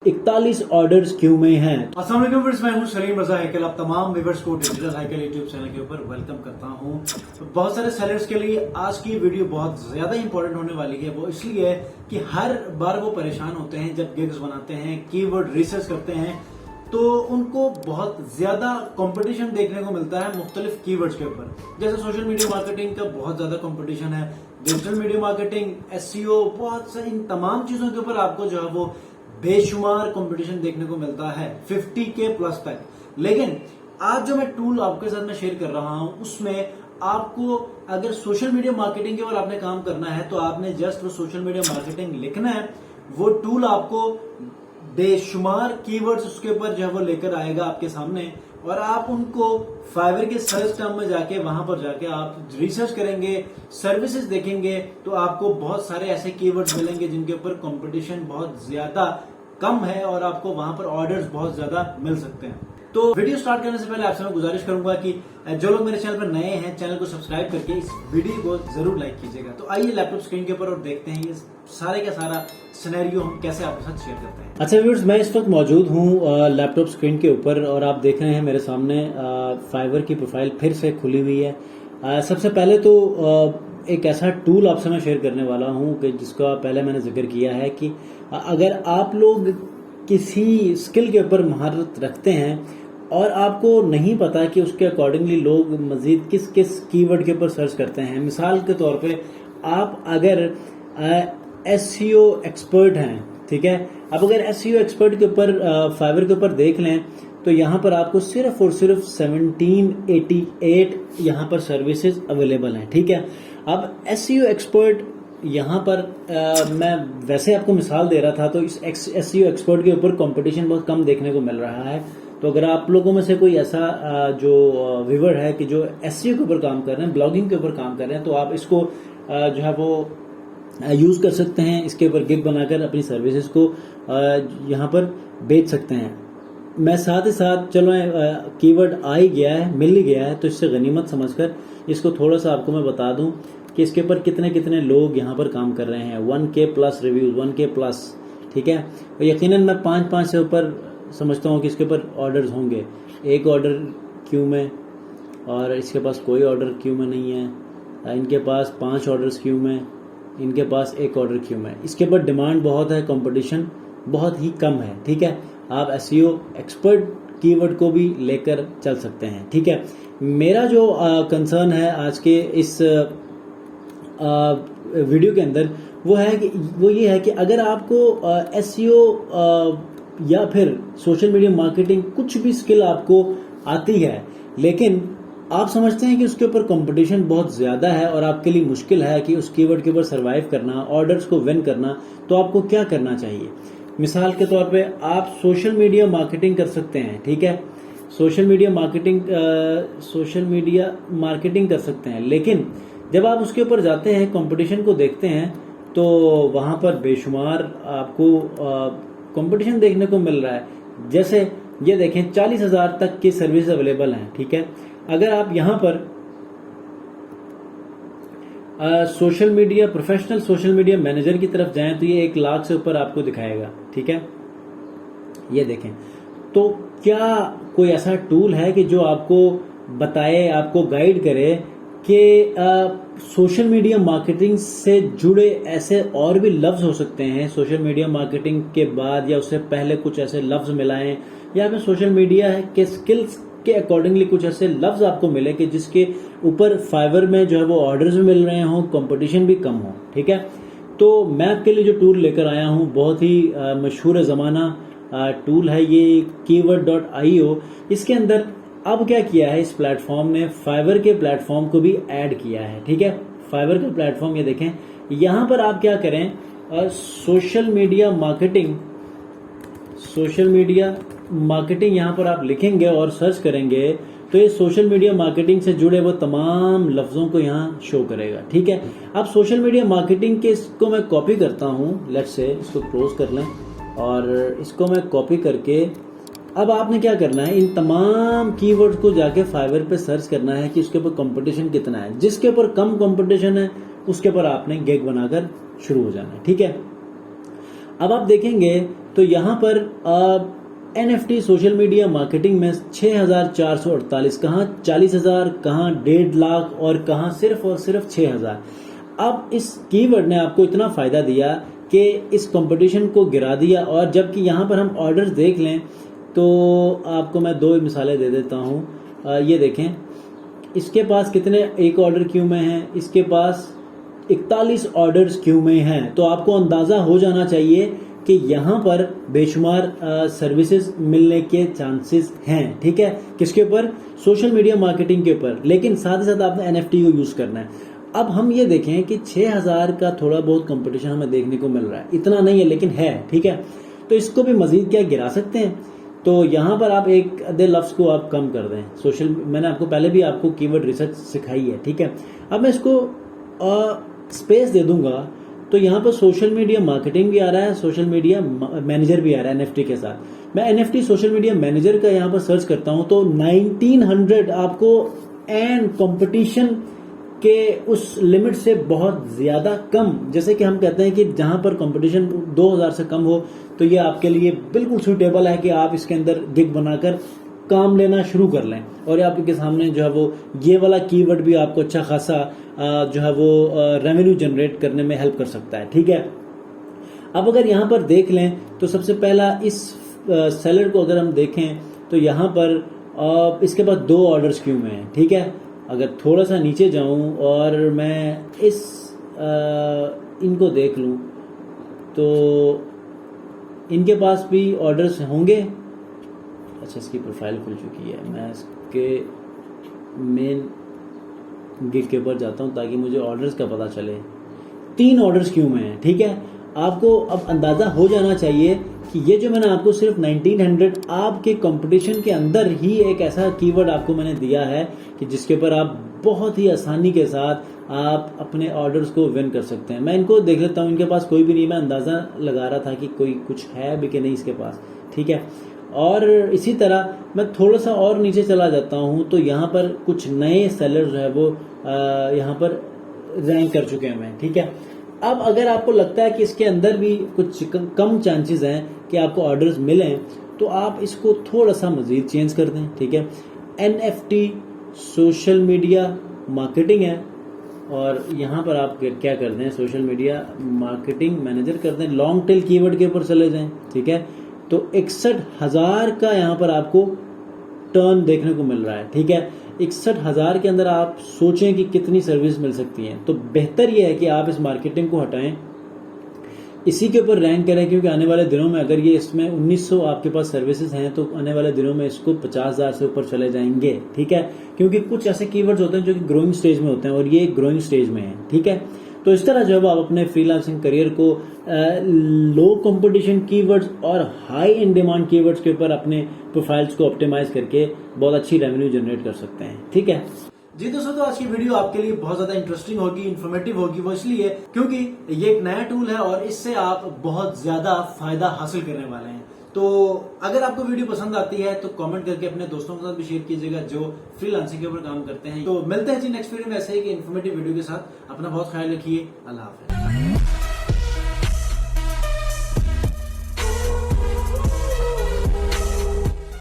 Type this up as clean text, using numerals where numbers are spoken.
41 orders Q में हैं। अस्सलाम वालेकुम व्यूअर्स, मैं हूं सलीम रजा हैकल। आप तमाम व्यूअर्स को डिजिटल हैकल यूट्यूब चैनल के ऊपर वेलकम करता हूं। बहुत सारे सेलर्स के लिए आज की वीडियो बहुत ज्यादा इंपॉर्टेंट होने वाली है। वो इसलिए है कि हर बार वो परेशान होते हैं जब गिग्स बनाते हैं, कीवर्ड रिसर्च करते हैं, तो उनको बहुत ज्यादा कंपटीशन देखने को मिलता है मुख्तलिफ कीवर्ड्स के ऊपर। जैसे सोशल मीडिया मार्केटिंग का बहुत ज्यादा कंपटीशन है, डिजिटल मीडिया मार्केटिंग, एसईओ, बहुत सारी इन तमाम चीजों के ऊपर आपको जो है वो बेशुमार कंपटीशन देखने को मिलता है 50K प्लस तक। लेकिन आज जो मैं टूल आपके साथ में शेयर कर रहा हूं उसमें आपको अगर सोशल मीडिया मार्केटिंग के ऊपर आपने काम करना है तो आपने जस्ट वो सोशल मीडिया मार्केटिंग लिखना है। वो टूल आपको बेशुमार कीवर्ड्स उसके ऊपर जो है वो लेकर आएगा आपके सामने, और आप उनको फाइवर के सर्च टर्म में जाके वहां पर जाके आप रिसर्च करेंगे, सर्विसेज देखेंगे, तो आपको बहुत सारे ऐसे कीवर्ड्स मिलेंगे जिनके ऊपर कंपटीशन बहुत ज्यादा कम है और आपको वहां पर ऑर्डर्स बहुत ज्यादा मिल सकते हैं। तो वीडियो स्टार्ट करने से पहले आपसे मैं गुजारिश करूंगा कि जो लोग मेरे चैनल पर नए हैं, चैनल को सब्सक्राइब करके इस वीडियो को जरूर लाइक कीजिएगा। तो आइए लैपटॉप स्क्रीन के ऊपर और देखते हैं ये सारे का सारा सिनेरियो हम कैसे आपके साथ शेयर करते हैं। अच्छा व्यूअर्स, मैं इस वक्त मौजूद हूँ लैपटॉप स्क्रीन के ऊपर और आप देख रहे हैं मेरे सामने फाइवर की प्रोफाइल फिर से खुली हुई है। सबसे पहले तो एक ऐसा टूल आपसे मैं शेयर करने वाला हूँ कि जिसका पहले मैंने जिक्र किया है कि अगर आप लोग किसी स्किल के ऊपर महारत रखते हैं और आपको नहीं पता कि उसके अकॉर्डिंगली लोग मजीद किस किस कीवर्ड के ऊपर सर्च करते हैं। मिसाल के तौर पे आप अगर एसईओ एक्सपर्ट हैं, ठीक है, आप अगर एसईओ एक्सपर्ट के ऊपर फाइवर के ऊपर देख लें तो यहाँ पर आपको सिर्फ और सिर्फ 1788 यहाँ पर सर्विसेज अवेलेबल हैं, ठीक है। अब एसईओ एक्सपर्ट यहाँ पर मैं वैसे आपको मिसाल दे रहा था, तो इस एसईओ एक्सपर्ट के ऊपर कंपटीशन बहुत कम देखने को मिल रहा है। तो अगर आप लोगों में से कोई ऐसा जो व्यूअर है कि जो एसईओ के ऊपर काम कर रहे हैं, ब्लॉगिंग के ऊपर काम कर रहे हैं, तो आप इसको जो है वो यूज कर सकते हैं। इसके ऊपर गिग बनाकर अपनी सर्विसेज को यहाँ पर बेच सकते हैं। मैं साथ ही साथ चलो कीवर्ड आ ही गया है, मिल ही गया है, तो इससे गनीमत समझकर इसको थोड़ा सा आपको मैं बता दूं कि इसके ऊपर कितने कितने लोग यहाँ पर काम कर रहे हैं। 1K plus reviews, 1K plus, ठीक है। और यकीनन मैं 5 से ऊपर समझता हूँ कि इसके ऊपर ऑर्डर्स होंगे। एक ऑर्डर क्यू में और इसके पास कोई ऑर्डर क्यू में नहीं है। इनके पास 5 ऑर्डर्स क्यू में, इनके पास एक ऑर्डर क्यू में। इसके ऊपर डिमांड बहुत है, कंपटीशन बहुत ही कम है, ठीक है। आप एसईओ एक्सपर्ट कीवर्ड को भी लेकर चल सकते हैं, ठीक है। मेरा जो कंसर्न है आज के इस वीडियो के अंदर वो ये है कि अगर आपको एसईओ या फिर सोशल मीडिया मार्केटिंग कुछ भी स्किल आपको आती है, लेकिन आप समझते हैं कि उसके ऊपर कंपटीशन बहुत ज्यादा है और आपके लिए मुश्किल है कि उस कीवर्ड के ऊपर सरवाइव करना, ऑर्डर्स को विन करना, तो आपको क्या करना चाहिए। मिसाल के तौर पे आप सोशल मीडिया मार्केटिंग कर सकते हैं, ठीक है, सोशल मीडिया मार्केटिंग कर सकते हैं, लेकिन जब आप उसके ऊपर जाते हैं, कंपटीशन को देखते हैं, तो वहां पर बेशुमार आपको कंपटीशन देखने को मिल रहा है। जैसे ये देखें 40,000 तक की सर्विस अवेलेबल हैं, ठीक है। अगर आप यहां पर social media professional social media manager की तरफ जाएं तो ये 1 लाख से ऊपर आपको दिखाएगा, ठीक है। ये देखें, तो क्या कोई ऐसा टूल है कि जो आपको बताए, आपको गाइड करे कि सोशल मीडिया मार्केटिंग से जुड़े ऐसे और भी लफ्ज हो सकते हैं, सोशल मीडिया मार्केटिंग के बाद या उससे पहले कुछ ऐसे लफ्ज मिलाएं, या फिर सोशल मीडिया के स्किल्स के अकॉर्डिंगली कुछ ऐसे लफ्ज आपको मिले कि जिसके ऊपर फाइवर में जो है वो ऑर्डर्स भी मिल रहे हों, कंपटीशन भी कम हो, ठीक है। तो मैं आपके लिए जो टूल लेकर आया हूं बहुत ही मशहूर ज़माना टूल है ये keyword.io। इसके अंदर अब क्या किया है, इस प्लेटफॉर्म ने फाइवर के प्लेटफॉर्म को भी ऐड किया है, ठीक है। फाइवर का प्लेटफॉर्म ये देखें, यहां पर आप क्या करें, सोशल मीडिया मार्केटिंग यहां पर आप लिखेंगे और सर्च करेंगे तो ये सोशल मीडिया मार्केटिंग से जुड़े वो तमाम लफ्जों को यहाँ शो करेगा, ठीक है। अब सोशल मीडिया मार्केटिंग के इसको मैं कॉपी करता हूँ, लेट्स से इसको क्लोज कर लें और इसको मैं कॉपी करके अब आपने क्या करना है, इन तमाम कीवर्ड्स को जाके फाइवर पे सर्च करना है कि उसके ऊपर कंपटीशन कितना है। जिसके ऊपर कम कंपटीशन है उसके ऊपर आपने गिग बनाकर शुरू हो जाना है, ठीक है। अब आप देखेंगे तो यहाँ पर NFT सोशल मीडिया मार्केटिंग में 6,448, कहाँ 40,000, कहाँ 1.5 लाख और कहाँ सिर्फ और सिर्फ 6,000। अब इस कीवर्ड ने आपको इतना फायदा दिया कि इस कंपटीशन को गिरा दिया। और जबकि यहाँ पर हम ऑर्डर्स देख लें तो आपको मैं 2 मिसालें दे देता हूँ। ये देखें, इसके पास कितने एक ऑर्डर क्यू में हैं, इसके पास 41 ऑर्डर्स क्यू में हैं। तो आपको अंदाज़ा हो जाना चाहिए कि यहाँ पर बेशुमार सर्विसेज मिलने के चांसेस हैं। ठीक है, किसके ऊपर? सोशल मीडिया मार्केटिंग के ऊपर। लेकिन साथ ही साथ आपने NFT को यूज़ करना है। अब हम ये देखें कि 6,000 का थोड़ा बहुत कंपटीशन हमें देखने को मिल रहा है, इतना नहीं है लेकिन है। ठीक है, तो इसको भी मजीद क्या गिरा सकते हैं? तो यहाँ पर आप एक आधे लफ्ज़ को आप कम कर दें। सोशल, मैंने आपको पहले भी आपको कीवर्ड रिसर्च सिखाई है। ठीक है, अब मैं इसको स्पेस दे दूंगा तो यहाँ पर सोशल मीडिया मार्केटिंग भी आ रहा है, सोशल मीडिया मैनेजर भी आ रहा है NFT के साथ। मैं NFT सोशल मीडिया मैनेजर का यहाँ पर सर्च करता हूँ तो 1900 आपको एंड कंपटीशन के उस लिमिट से बहुत ज़्यादा कम, जैसे कि हम कहते हैं कि जहाँ पर कंपटीशन 2,000 से कम हो तो ये आपके लिए बिल्कुल सूटेबल है कि आप इसके अंदर गिग बनाकर काम लेना शुरू कर लें। और आपके सामने जो है वो ये वाला कीवर्ड भी आपको अच्छा खासा जो है वो रेवेन्यू जनरेट करने में हेल्प कर सकता है। ठीक है, अब अगर यहाँ पर देख लें तो सबसे पहला इस सेलर को अगर हम देखें तो यहाँ पर इसके पास 2 ऑर्डर्स क्यू में हैं। ठीक है, अगर थोड़ा सा नीचे जाऊं और मैं इस इनको देख लूं तो इनके पास भी ऑर्डर्स होंगे। अच्छा, इसकी प्रोफाइल खुल चुकी है। मैं इसके मेन गिग के ऊपर जाता हूं ताकि मुझे ऑर्डर्स का पता चले। 3 ऑर्डर्स क्यों में हैं। ठीक है, आपको अब अंदाज़ा हो जाना चाहिए कि ये जो मैंने आपको सिर्फ 1900 आपके कंपटीशन के अंदर ही एक ऐसा कीवर्ड आपको मैंने दिया है कि जिसके ऊपर आप बहुत ही आसानी के साथ आप अपने ऑर्डर्स को विन कर सकते हैं। मैं इनको देख लेता हूँ, इनके पास कोई भी नहीं। मैं अंदाज़ा लगा रहा था कि कोई कुछ है भी कि नहीं इसके पास। ठीक है, और इसी तरह मैं थोड़ा सा और नीचे चला जाता हूँ तो यहाँ पर कुछ नए सेलर जो है वो यहाँ पर रैंक कर चुके हैं। ठीक है, अब अगर आपको लगता है कि इसके अंदर भी कुछ कम चांसेस हैं कि आपको ऑर्डर्स मिलें तो आप इसको थोड़ा सा मजीद चेंज कर दें। ठीक है, NFT सोशल मीडिया मार्केटिंग है और यहाँ पर आप क्या कर दें, सोशल मीडिया मार्केटिंग मैनेजर कर दें, लॉन्ग टेल कीवर्ड के ऊपर चले जाएं। ठीक है, तो 61,000 का यहाँ पर आपको टर्न देखने को मिल रहा है। ठीक है, 61,000 के अंदर आप सोचें कि कितनी सर्विस मिल सकती हैं। तो बेहतर यह है कि आप इस मार्केटिंग को हटाएं, इसी के ऊपर रैंक करें, क्योंकि आने वाले दिनों में अगर ये इसमें 1900 आपके पास सर्विसेज हैं तो आने वाले दिनों में इसको 50,000 से ऊपर चले जाएंगे। ठीक है, क्योंकि कुछ ऐसे कीवर्ड्स होते हैं जो कि ग्रोइंग स्टेज में होते हैं और ये ग्रोइंग स्टेज में है। ठीक है, तो इस तरह जब आप अपने फ्रीलांसिंग करियर को लो कंपटीशन कीवर्ड्स और हाई इन डिमांड कीवर्ड्स के ऊपर अपने प्रोफाइल्स को ऑप्टिमाइज करके बहुत अच्छी रेवेन्यू जनरेट कर सकते हैं। ठीक है जी दोस्तों, तो आज की वीडियो आपके लिए बहुत ज्यादा इंटरेस्टिंग होगी, इन्फॉर्मेटिव होगी। वो इसलिए क्योंकि ये एक नया टूल है और इससे आप बहुत ज्यादा फायदा हासिल करने वाले हैं। तो अगर आपको वीडियो पसंद आती है तो कमेंट करके अपने दोस्तों के साथ भी शेयर कीजिएगा जो फ्रीलांसिंग के ऊपर काम करते हैं। तो मिलते हैं जी नेक्स्ट वीडियो में ऐसे ही कि इन्फॉर्मेटिव वीडियो के साथ। अपना बहुत ख्याल रखिए। अल्लाह हाफिज।